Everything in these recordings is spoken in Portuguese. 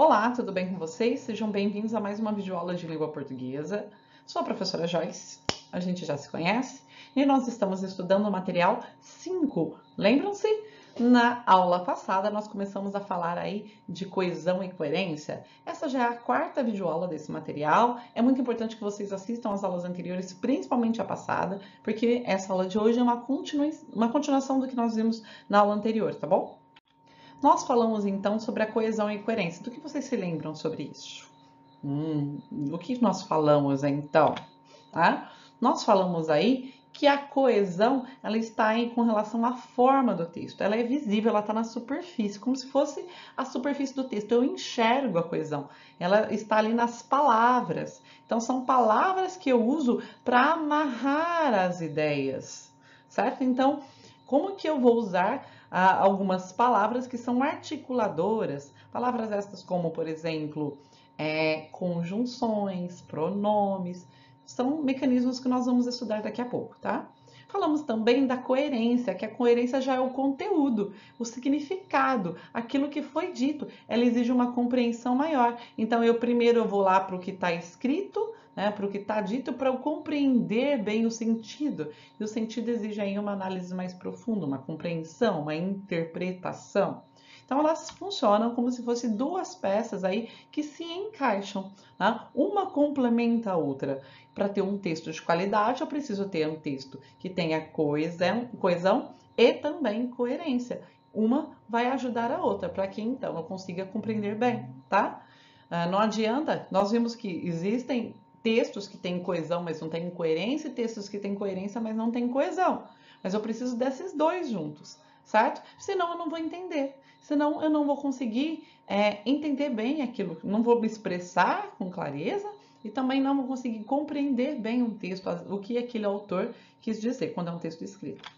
Olá, tudo bem com vocês? Sejam bem-vindos a mais uma videoaula de língua portuguesa. Sou a professora Joyce, a gente já se conhece, e nós estamos estudando o material 5. Lembram-se? Na aula passada nós começamos a falar aí de coesão e coerência. Essa já é a quarta videoaula desse material. É muito importante que vocês assistam às aulas anteriores, principalmente a passada, porque essa aula de hoje é uma continuação do que nós vimos na aula anterior, tá bom? Nós falamos então sobre a coesão e coerência. Do que vocês se lembram sobre isso? O que nós falamos então? Tá? Nós falamos aí que a coesão ela está aí com relação à forma do texto. Ela é visível, ela está na superfície, como se fosse a superfície do texto. Eu enxergo a coesão. Ela está ali nas palavras. Então são palavras que eu uso para amarrar as ideias, certo? Então, como que eu vou usar algumas palavras que são articuladoras? Palavras estas como, por exemplo, conjunções, pronomes, são mecanismos que nós vamos estudar daqui a pouco, tá? Falamos também da coerência, que a coerência já é o conteúdo, o significado, aquilo que foi dito. Ela exige uma compreensão maior. Então, primeiro eu vou lá para o que está escrito, né, para o que está dito, para eu compreender bem o sentido. E o sentido exige aí uma análise mais profunda, uma compreensão, uma interpretação. Então, elas funcionam como se fossem duas peças aí que se encaixam, tá? Uma complementa a outra. Para ter um texto de qualidade, eu preciso ter um texto que tenha coesão e também coerência. Uma vai ajudar a outra, para que então eu consiga compreender bem, tá? Não adianta, nós vimos que existem textos que têm coesão, mas não têm coerência, e textos que têm coerência, mas não têm coesão. Mas eu preciso desses dois juntos, certo? Senão eu não vou entender. Senão eu não vou conseguir entender bem aquilo, não vou me expressar com clareza e também não vou conseguir compreender bem um texto, o que aquele autor quis dizer quando é um texto escrito.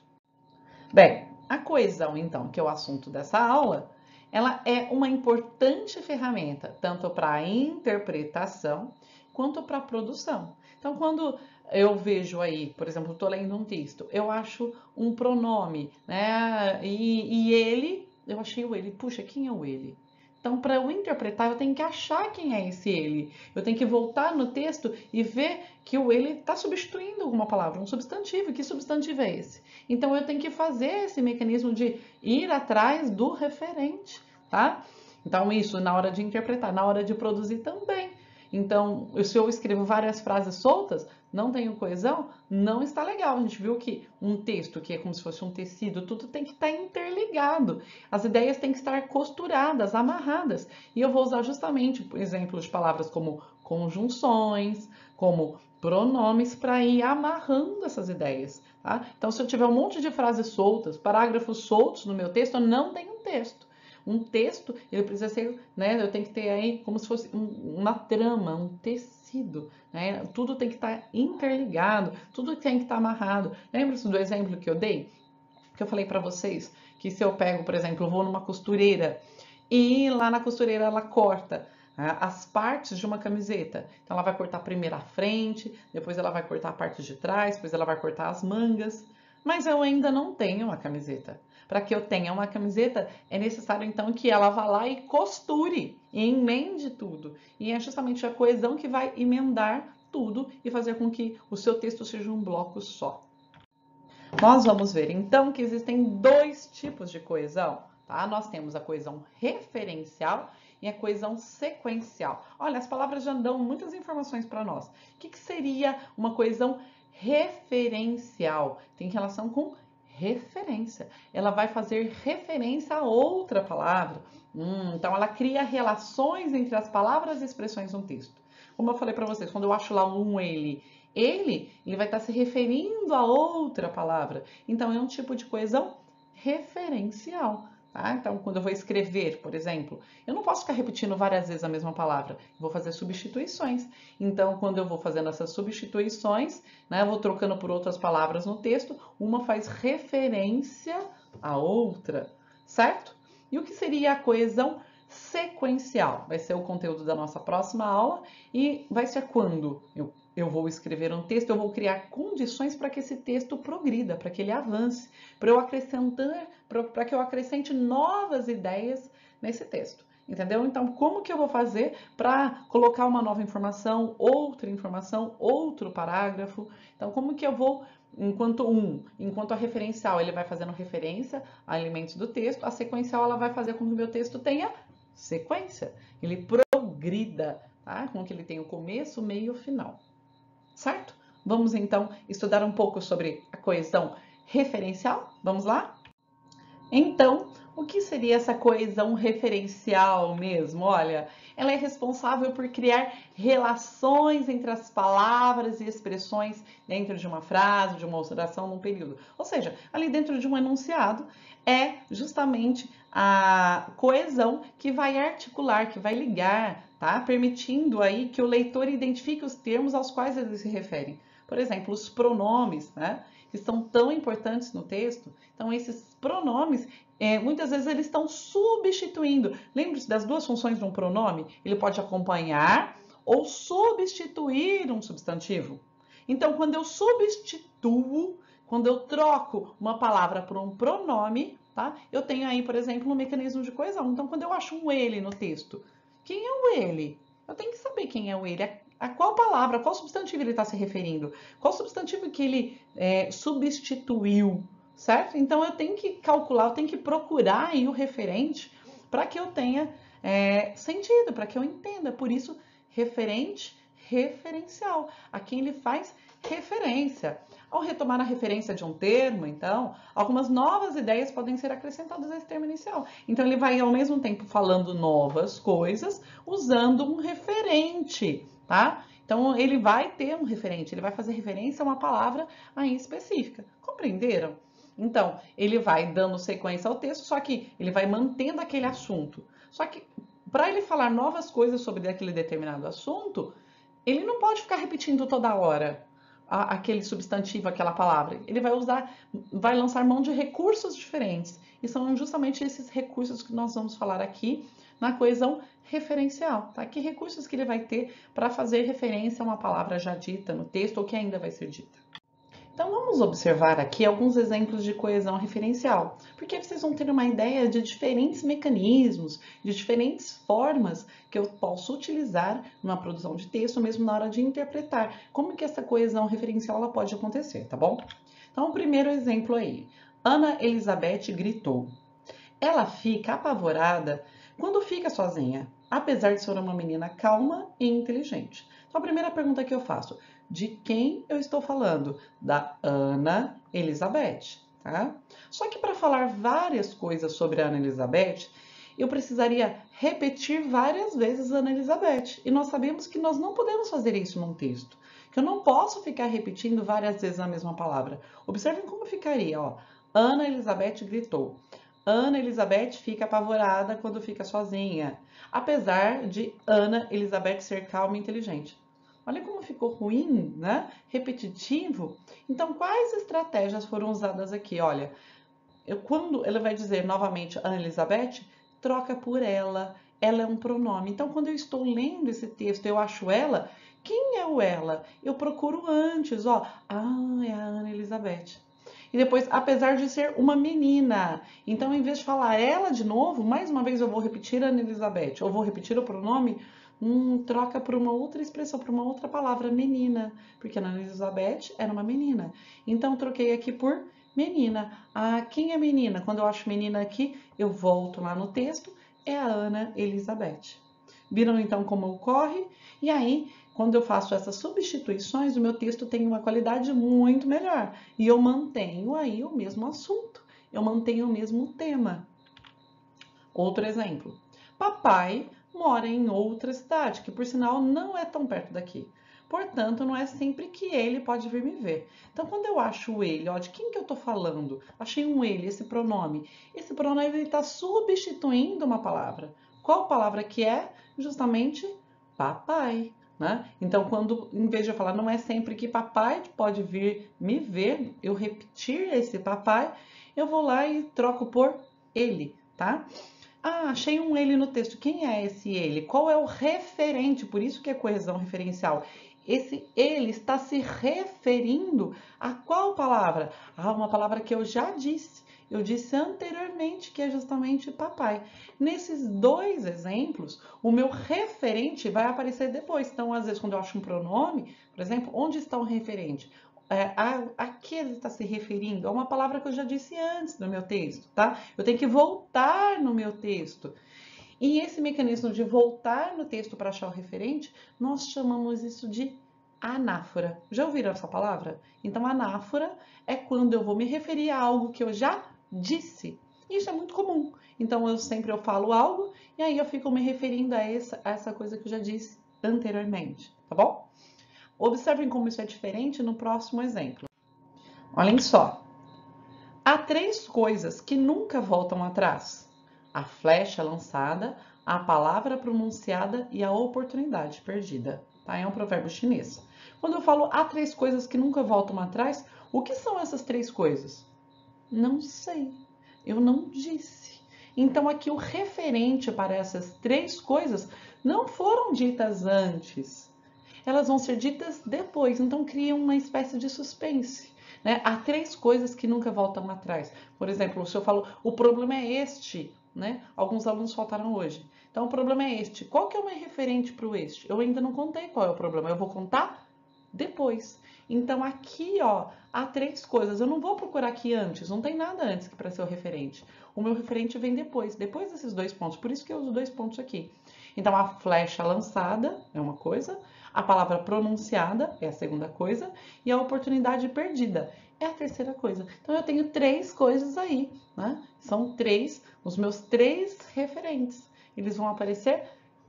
Bem, a coesão, então, que é o assunto dessa aula, ela é uma importante ferramenta, tanto para a interpretação quanto para a produção. Então, quando eu vejo aí, por exemplo, estou lendo um texto, eu acho um pronome, né? E ele, eu achei o ele. Puxa, quem é o ele? Então, para eu interpretar, eu tenho que achar quem é esse ele. Eu tenho que voltar no texto e ver que o ele está substituindo alguma palavra, um substantivo. Que substantivo é esse? Então, eu tenho que fazer esse mecanismo de ir atrás do referente, tá? Então, isso na hora de interpretar, na hora de produzir também. Então, se eu escrevo várias frases soltas, não tenho coesão, não está legal. A gente viu que um texto, que é como se fosse um tecido, tudo tem que estar interligado. As ideias têm que estar costuradas, amarradas. E eu vou usar justamente, por exemplo, de palavras como conjunções, como pronomes, para ir amarrando essas ideias. Tá? Então, se eu tiver um monte de frases soltas, parágrafos soltos no meu texto, eu não tenho um texto. Um texto, ele precisa ser, né, eu tenho que ter aí como se fosse uma trama, um tecido, né? Tudo tem que estar interligado, tudo tem que estar amarrado. Lembra-se do exemplo que eu dei? Que eu falei para vocês que se eu pego, por exemplo, eu vou numa costureira e lá na costureira ela corta as partes de uma camiseta. Então ela vai cortar primeiro a frente, depois ela vai cortar a parte de trás, depois ela vai cortar as mangas. Mas eu ainda não tenho uma camiseta. Para que eu tenha uma camiseta, é necessário então que ela vá lá e costure, e emende tudo. E é justamente a coesão que vai emendar tudo e fazer com que o seu texto seja um bloco só. Nós vamos ver então que existem dois tipos de coesão, tá? Nós temos a coesão referencial e a coesão sequencial. Olha, as palavras já dão muitas informações para nós. O que seria uma coesão referencial? Tem relação com referência. Ela vai fazer referência a outra palavra. Então, ela cria relações entre as palavras e expressões no texto. Como eu falei para vocês, quando eu acho lá um ele vai estar se referindo a outra palavra. Então, é um tipo de coesão referencial. Tá? Então, quando eu vou escrever, por exemplo, eu não posso ficar repetindo várias vezes a mesma palavra. Eu vou fazer substituições. Então, quando eu vou fazendo essas substituições, né, eu vou trocando por outras palavras no texto, uma faz referência à outra, certo? E o que seria a coesão sequencial? Vai ser o conteúdo da nossa próxima aula e vai ser quando eu vou escrever um texto, eu vou criar condições para que esse texto progrida, para que ele avance, para que eu acrescente novas ideias nesse texto. Entendeu? Então, como que eu vou fazer para colocar uma nova informação, outro parágrafo? Então, como que eu vou, enquanto a referencial ele vai fazendo referência a elementos do texto, a sequencial ela vai fazer com que o meu texto tenha sequência, ele progrida, tá? Com que ele tenha o começo, meio e o final, certo? Vamos então estudar um pouco sobre a coesão referencial? Vamos lá? Então, o que seria essa coesão referencial mesmo? Olha, ela é responsável por criar relações entre as palavras e expressões dentro de uma frase, de uma oração, num período. Ou seja, ali dentro de um enunciado é justamente a coesão que vai articular, que vai ligar, tá? Permitindo aí que o leitor identifique os termos aos quais eles se referem. Por exemplo, os pronomes, né? Que são tão importantes no texto. Então, esses pronomes, muitas vezes eles estão substituindo. Lembre-se das duas funções de um pronome? Ele pode acompanhar ou substituir um substantivo. Então, quando eu substituo, quando eu troco uma palavra por um pronome, tá? Eu tenho aí, por exemplo, um mecanismo de coesão. Então, quando eu acho um ele no texto, quem é o ele? Eu tenho que saber quem é o ele. A qual palavra, qual substantivo ele está se referindo? Qual substantivo que ele substituiu, certo? Então eu tenho que calcular, eu tenho que procurar aí o referente para que eu tenha sentido, para que eu entenda. Por isso, referente, referencial. A quem ele faz referência. Ao retomar a referência de um termo, então, algumas novas ideias podem ser acrescentadas a esse termo inicial. Então, ele vai, ao mesmo tempo, falando novas coisas, usando um referente, tá? Então, ele vai ter um referente, ele vai fazer referência a uma palavra aí específica. Compreenderam? Então, ele vai dando sequência ao texto, só que ele vai mantendo aquele assunto. Só que, para ele falar novas coisas sobre aquele determinado assunto, ele não pode ficar repetindo toda hora aquele substantivo, aquela palavra. Ele vai lançar mão de recursos diferentes. E são justamente esses recursos que nós vamos falar aqui na coesão referencial, tá? Que recursos que ele vai ter para fazer referência a uma palavra já dita no texto ou que ainda vai ser dita. Então vamos observar aqui alguns exemplos de coesão referencial, porque vocês vão ter uma ideia de diferentes mecanismos, de diferentes formas que eu posso utilizar numa produção de texto, mesmo na hora de interpretar, como que essa coesão referencial ela pode acontecer, tá bom? Então o primeiro exemplo aí, Ana Elizabeth gritou. Ela fica apavorada quando fica sozinha, apesar de ser uma menina calma e inteligente. Então a primeira pergunta que eu faço, de quem eu estou falando? Da Ana Elizabeth, tá? Só que para falar várias coisas sobre a Ana Elizabeth, eu precisaria repetir várias vezes Ana Elizabeth. E nós sabemos que nós não podemos fazer isso num texto. Que eu não posso ficar repetindo várias vezes a mesma palavra. Observem como ficaria, ó. Ana Elizabeth gritou. Ana Elizabeth fica apavorada quando fica sozinha, apesar de Ana Elizabeth ser calma e inteligente. Olha como ficou ruim, né? Repetitivo. Então, quais estratégias foram usadas aqui? Olha, quando ele vai dizer novamente Ana Elizabeth, troca por ela. Ela é um pronome. Então, quando eu estou lendo esse texto, eu acho ela. Quem é o ela? Eu procuro antes, ó. Ah, é a Ana Elizabeth. E depois, apesar de ser uma menina. Então, em vez de falar ela de novo, mais uma vez eu vou repetir a Ana Elizabeth. Ou vou repetir o pronome, troca por uma outra expressão, por uma outra palavra, menina. Porque a Ana Elizabeth era uma menina. Então, troquei aqui por menina. Ah, quem é menina? Quando eu acho menina aqui, eu volto lá no texto, é a Ana Elizabeth. Viram então como ocorre? E aí, quando eu faço essas substituições, o meu texto tem uma qualidade muito melhor. E eu mantenho aí o mesmo assunto, eu mantenho o mesmo tema. Outro exemplo. Papai mora em outra cidade, que por sinal não é tão perto daqui. Portanto, não é sempre que ele pode vir me ver. Então, quando eu acho o ele, ó, de quem que eu estou falando? Achei um ele, esse pronome. Esse pronome está substituindo uma palavra. Qual palavra que é? Justamente papai. Né? Então, quando, em vez de eu falar, não é sempre que papai pode vir me ver, eu repetir esse papai, eu vou lá e troco por ele, tá? Ah, achei um ele no texto. Quem é esse ele? Qual é o referente? Por isso que é coesão referencial. Esse ele está se referindo a qual palavra? Ah, uma palavra que eu já disse. Eu disse anteriormente que é justamente papai. Nesses dois exemplos, o meu referente vai aparecer depois. Então, às vezes, quando eu acho um pronome, por exemplo, onde está o referente? A que ele está se referindo? É uma palavra que eu já disse antes no meu texto, tá? Eu tenho que voltar no meu texto. E esse mecanismo de voltar no texto para achar o referente, nós chamamos isso de anáfora. Já ouviram essa palavra? Então, anáfora é quando eu vou me referir a algo que eu já disse. Isso é muito comum. Então, eu falo algo e aí eu fico me referindo a essa coisa que eu já disse anteriormente, tá bom? Observem como isso é diferente no próximo exemplo. Olhem só. Há três coisas que nunca voltam atrás: a flecha lançada, a palavra pronunciada e a oportunidade perdida. Tá? É um provérbio chinês. Quando eu falo há três coisas que nunca voltam atrás, o que são essas três coisas? Não sei. Eu não disse. Então, aqui o referente para essas três coisas não foram ditas antes. Elas vão ser ditas depois. Então, cria uma espécie de suspense. Né? Há três coisas que nunca voltam atrás. Por exemplo, se eu falo, o problema é este, né? Alguns alunos faltaram hoje. Então, o problema é este. Qual que é o meu referente para o este? Eu ainda não contei qual é o problema. Eu vou contar depois. Então, aqui, ó, há três coisas. Eu não vou procurar aqui antes. Não tem nada antes para ser o referente. O meu referente vem depois desses dois pontos. Por isso que eu uso dois pontos aqui. Então, a flecha lançada é uma coisa, a palavra pronunciada é a segunda coisa e a oportunidade perdida é a terceira coisa. Então, eu tenho três coisas aí, né? São os meus três referentes. Eles vão aparecer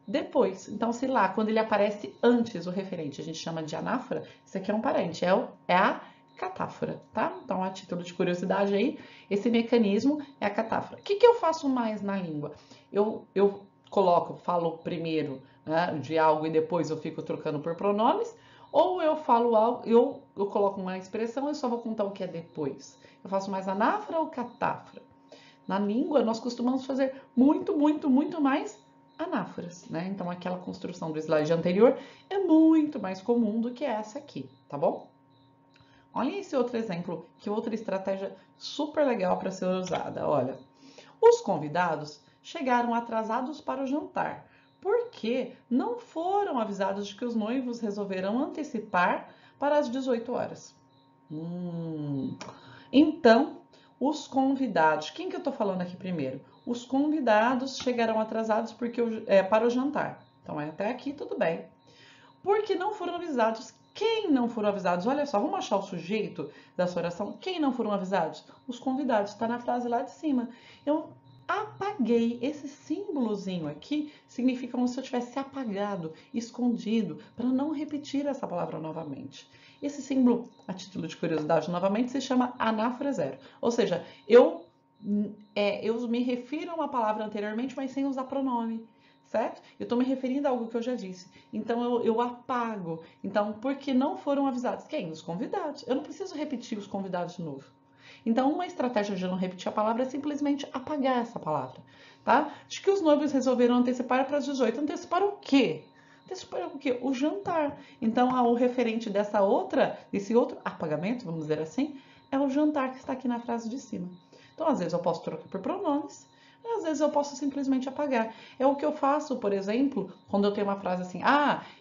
depois. Então, se lá, quando ele aparece antes o referente, a gente chama de anáfora, isso aqui é um parente, é a catáfora, tá? Então, a título de curiosidade aí, esse mecanismo é a catáfora. O que eu faço mais na língua? Eu falo primeiro, né, de algo e depois eu fico trocando por pronomes, ou eu falo algo, eu coloco uma expressão e só vou contar o que é depois. Eu faço mais anáfora ou catáfora? Na língua, nós costumamos fazer muito, muito, muito mais anáforas, né? Então, aquela construção do slide anterior é muito mais comum do que essa aqui, tá bom? Olha esse outro exemplo, que outra estratégia super legal para ser usada. Olha, os convidados chegaram atrasados para o jantar, porque não foram avisados de que os noivos resolveram antecipar para as 18 horas. Então, os convidados, quem que eu estou falando aqui primeiro? Os convidados chegaram atrasados para o jantar. Então, até aqui tudo bem. Porque não foram avisados. Quem não foram avisados? Olha só, vamos achar o sujeito dessa oração. Quem não foram avisados? Os convidados. Está na frase lá de cima. Eu apaguei. Esse símbolozinho aqui significa como se eu tivesse apagado, escondido, para não repetir essa palavra novamente. Esse símbolo, a título de curiosidade, novamente, se chama anáfora zero. Ou seja, eu me refiro a uma palavra anteriormente, mas sem usar pronome. Certo? Eu estou me referindo a algo que eu já disse. Então, eu apago. Então, porque não foram avisados? Quem? Os convidados. Eu não preciso repetir os convidados de novo. Então, uma estratégia de não repetir a palavra é simplesmente apagar essa palavra, tá? Acho que os noivos resolveram antecipar para as 18. Antecipar o quê? Antecipar o quê? O jantar. Então, o referente desse outro apagamento, vamos dizer assim, é o jantar que está aqui na frase de cima. Então, às vezes eu posso trocar por pronomes, às vezes eu posso simplesmente apagar. É o que eu faço, por exemplo, quando eu tenho uma frase assim,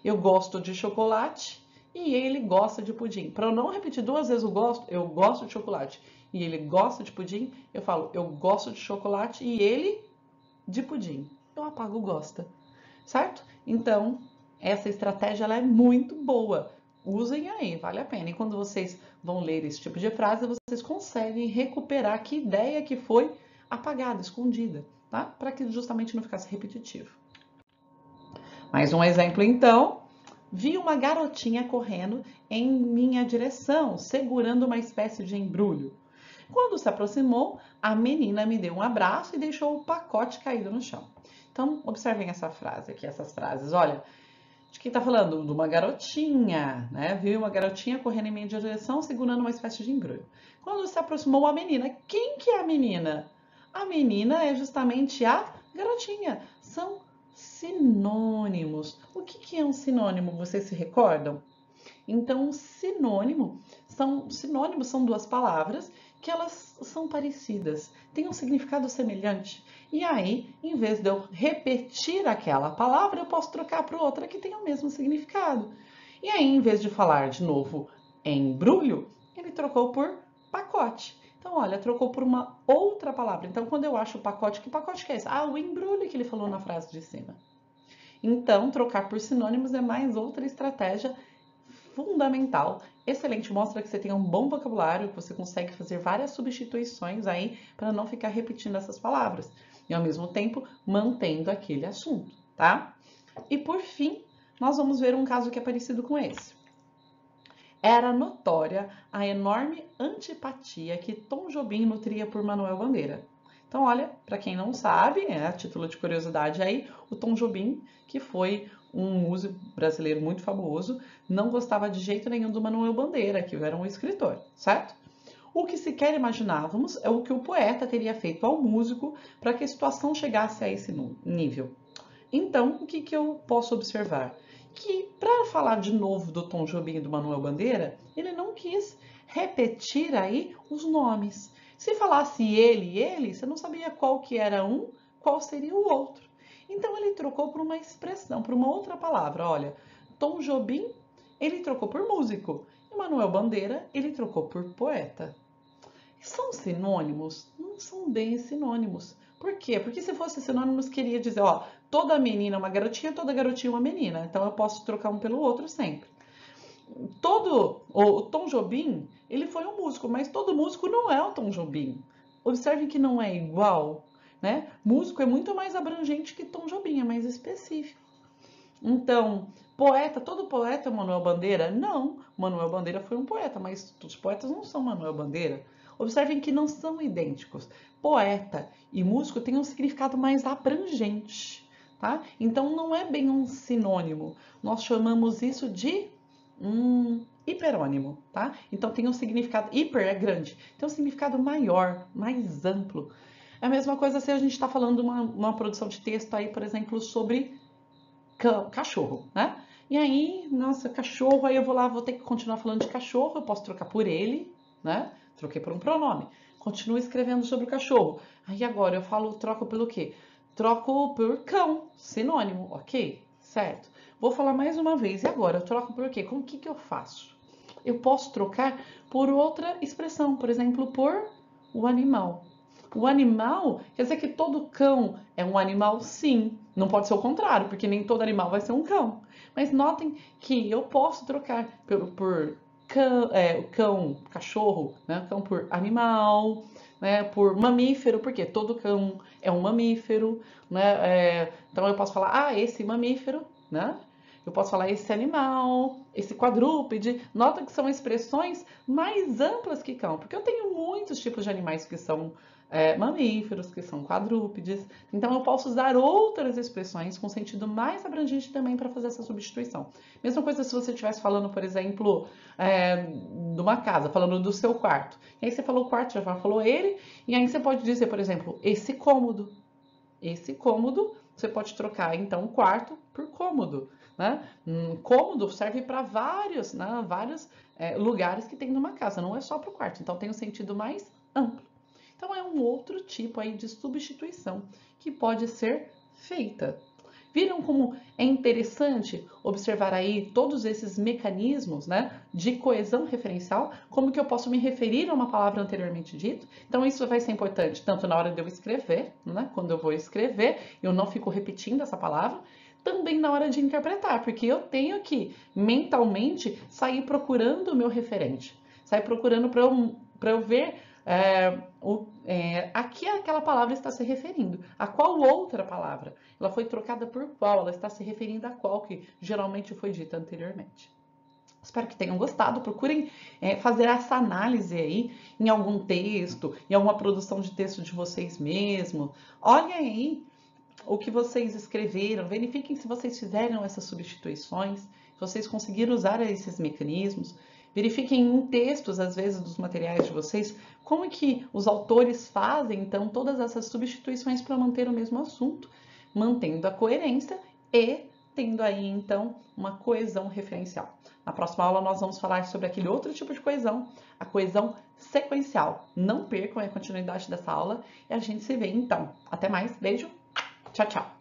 eu gosto de chocolate e ele gosta de pudim. Para eu não repetir duas vezes eu gosto de chocolate e ele gosta de pudim, eu falo, eu gosto de chocolate e ele de pudim. Eu apago o gosta, certo? Então, essa estratégia ela é muito boa. Usem aí, vale a pena. E quando vocês vão ler esse tipo de frase, vocês conseguem recuperar que ideia que foi apagada, escondida, tá? Para que justamente não ficasse repetitivo. Mais um exemplo, então. Vi uma garotinha correndo em minha direção, segurando uma espécie de embrulho. Quando se aproximou, a menina me deu um abraço e deixou o pacote caído no chão. Então, observem essa frase aqui, essas frases. Olha, de quem está falando? De uma garotinha, né? Vi uma garotinha correndo em minha direção, segurando uma espécie de embrulho. Quando se aproximou a menina, quem que é a menina? A menina é justamente a garotinha. São sinônimos. O que é um sinônimo? Vocês se recordam? Então, sinônimos são duas palavras que elas são parecidas, têm um significado semelhante. E aí, em vez de eu repetir aquela palavra, eu posso trocar por outra que tem o mesmo significado. E aí, em vez de falar de novo embrulho, ele trocou por pacote. Então, olha, trocou por uma outra palavra. Então, quando eu acho o pacote, que pacote que é esse? Ah, o embrulho que ele falou na frase de cima. Então, trocar por sinônimos é mais outra estratégia fundamental. Excelente, mostra que você tem um bom vocabulário, que você consegue fazer várias substituições aí para não ficar repetindo essas palavras. E ao mesmo tempo, mantendo aquele assunto, tá? E por fim, nós vamos ver um caso que é parecido com esse. Era notória a enorme antipatia que Tom Jobim nutria por Manuel Bandeira. Então, olha, para quem não sabe, a título de curiosidade aí, o Tom Jobim, que foi um músico brasileiro muito famoso, não gostava de jeito nenhum do Manuel Bandeira, que era um escritor, certo? O que sequer imaginávamos é o que o poeta teria feito ao músico para que a situação chegasse a esse nível. Então, o que eu posso observar? Que para falar de novo do Tom Jobim e do Manuel Bandeira, ele não quis repetir aí os nomes. Se falasse ele e ele, você não sabia qual que era um, qual seria o outro. Então ele trocou por uma expressão, por uma outra palavra. Olha, Tom Jobim, ele trocou por músico. E Manuel Bandeira, ele trocou por poeta. São sinônimos? Não são bem sinônimos. Por quê? Porque se fosse sinônimos, queria dizer, ó, toda menina é uma garotinha, toda garotinha é uma menina. Então eu posso trocar um pelo outro sempre. O Tom Jobim, ele foi um músico, mas todo músico não é o Tom Jobim. Observe que não é igual, né? Músico é muito mais abrangente que Tom Jobim, é mais específico. Então, poeta, todo poeta é Manuel Bandeira? Não, Manuel Bandeira foi um poeta, mas os poetas não são Manuel Bandeira. Observem que não são idênticos. Poeta e músico têm um significado mais abrangente, tá? Então, não é bem um sinônimo. Nós chamamos isso de hiperônimo, tá? Então, tem um significado, hiper é grande, tem um significado maior, mais amplo. É a mesma coisa se a gente está falando uma produção de texto aí, por exemplo, sobre cachorro, né? E aí, nossa, cachorro, aí eu vou lá, vou ter que continuar falando de cachorro, eu posso trocar por ele, né? Troquei por um pronome. Continuo escrevendo sobre o cachorro. Aí agora eu falo, troco pelo quê? Troco por cão, sinônimo, ok? Certo. Vou falar mais uma vez. E agora? Eu troco por quê? Com o que eu faço? Eu posso trocar por outra expressão, por exemplo, por o animal. O animal, quer dizer que todo cão é um animal? Sim. Não pode ser o contrário, porque nem todo animal vai ser um cão. Mas notem que eu posso trocar por cão, cachorro, né? Cão por animal, né? Por mamífero, porque todo cão é um mamífero, né? Então eu posso falar, ah, esse mamífero, né? Eu posso falar esse animal, esse quadrúpede. Nota que são expressões mais amplas que cão, porque eu tenho muitos tipos de animais que são mamíferos, que são quadrúpedes. Então eu posso usar outras expressões com sentido mais abrangente também para fazer essa substituição. Mesma coisa se você estivesse falando, por exemplo, de uma casa, falando do seu quarto. E aí você falou quarto, já falou ele, e aí você pode dizer, por exemplo, esse cômodo. Esse cômodo, você pode trocar então quarto por cômodo. Né? Cômodo serve para vários, né? Vários lugares que tem numa casa, não é só para o quarto. Então tem um sentido mais amplo. Então é um outro tipo aí de substituição que pode ser feita. Viram como é interessante observar aí todos esses mecanismos, né, de coesão referencial, como que eu posso me referir a uma palavra anteriormente dita? Então isso vai ser importante tanto na hora de eu escrever, né, quando eu vou escrever, eu não fico repetindo essa palavra, também na hora de interpretar, porque eu tenho que mentalmente sair procurando o meu referente, sair procurando para eu ver a que aquela palavra está se referindo, a qual outra palavra, ela foi trocada por qual, ela está se referindo a qual que geralmente foi dita anteriormente. Espero que tenham gostado, procurem fazer essa análise aí em algum texto, em alguma produção de texto de vocês mesmos, olhem aí o que vocês escreveram, verifiquem se vocês fizeram essas substituições, se vocês conseguiram usar esses mecanismos, verifiquem em textos, às vezes, dos materiais de vocês, como é que os autores fazem, então, todas essas substituições para manter o mesmo assunto, mantendo a coerência e tendo aí então uma coesão referencial. Na próxima aula nós vamos falar sobre aquele outro tipo de coesão, a coesão sequencial. Não percam a continuidade dessa aula e a gente se vê então. Até mais, beijo, tchau, tchau!